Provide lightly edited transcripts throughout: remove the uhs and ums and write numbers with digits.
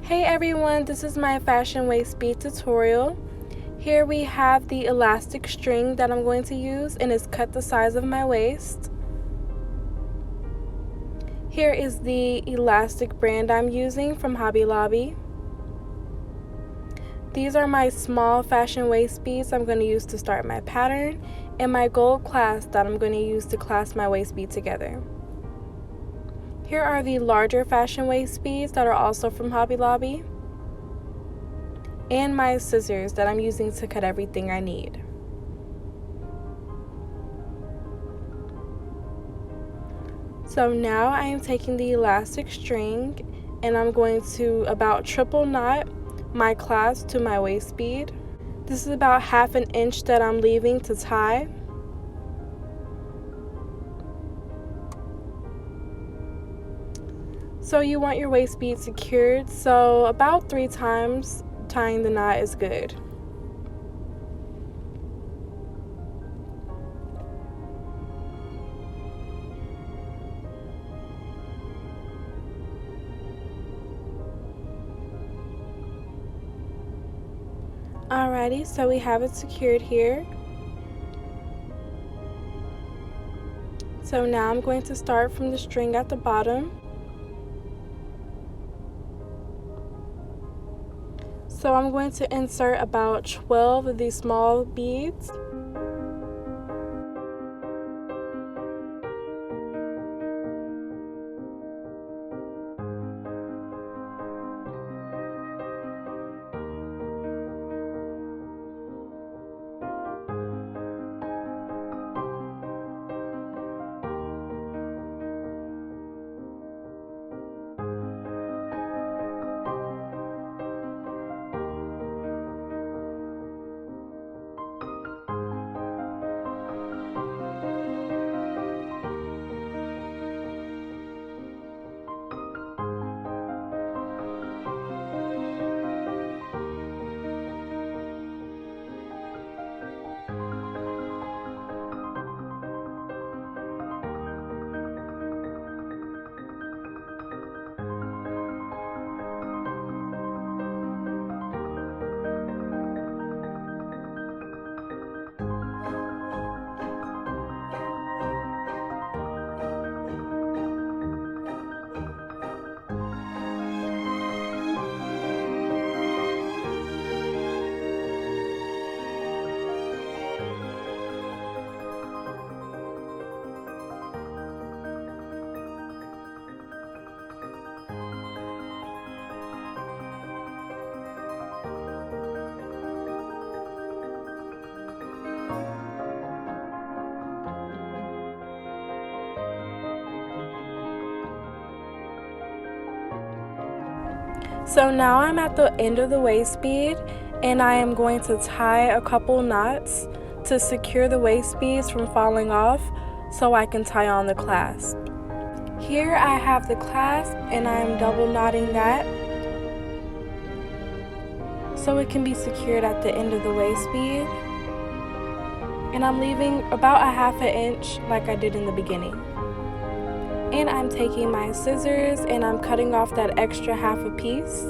Hey everyone, this is my fashion Waistbead tutorial. Here we have the elastic string that I'm going to use, and it's cut the size of my waist. Here is the elastic brand I'm using from Hobby Lobby. These are my small fashion waist beads I'm going to use to start my pattern, and my gold clasp that I'm going to use to clasp my waist bead together. Here are the larger fashion waist beads that are also from Hobby Lobby, and my scissors that I'm using to cut everything I need. So now I am taking the elastic string and I'm going to about triple knot my clasp to my waist bead. This is about 1/2 inch that I'm leaving to tie. So you want your waist bead secured, so about 3 times tying the knot is good. Alrighty, so we have it secured here. So now I'm going to start from the string at the bottom. So I'm going to insert about 12 of these small beads. So now I'm at the end of the waist bead, and I am going to tie a couple knots to secure the waist beads from falling off so I can tie on the clasp. Here I have the clasp and I am double knotting that so it can be secured at the end of the waist bead. And I'm leaving about 1/2 inch like I did in the beginning. And I'm taking my scissors and I'm cutting off that extra 1/2 piece.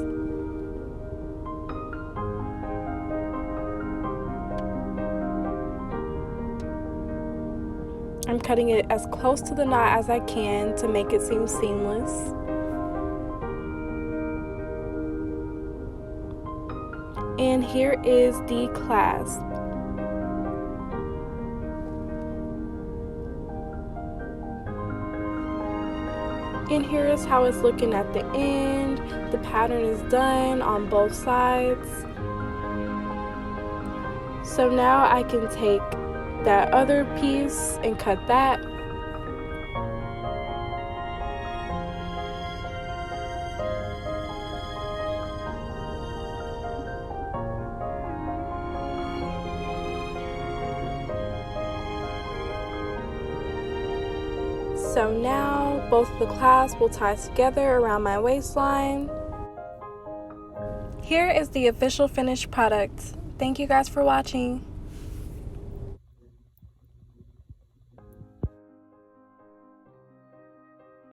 I'm cutting it as close to the knot as I can to make it seem seamless. And here is the clasp. And here is how it's looking at the end. The pattern is done on both sides. So now I can take that other piece and cut that. So now both the clasps will tie together around my waistline. Here is the official finished product. Thank you guys for watching.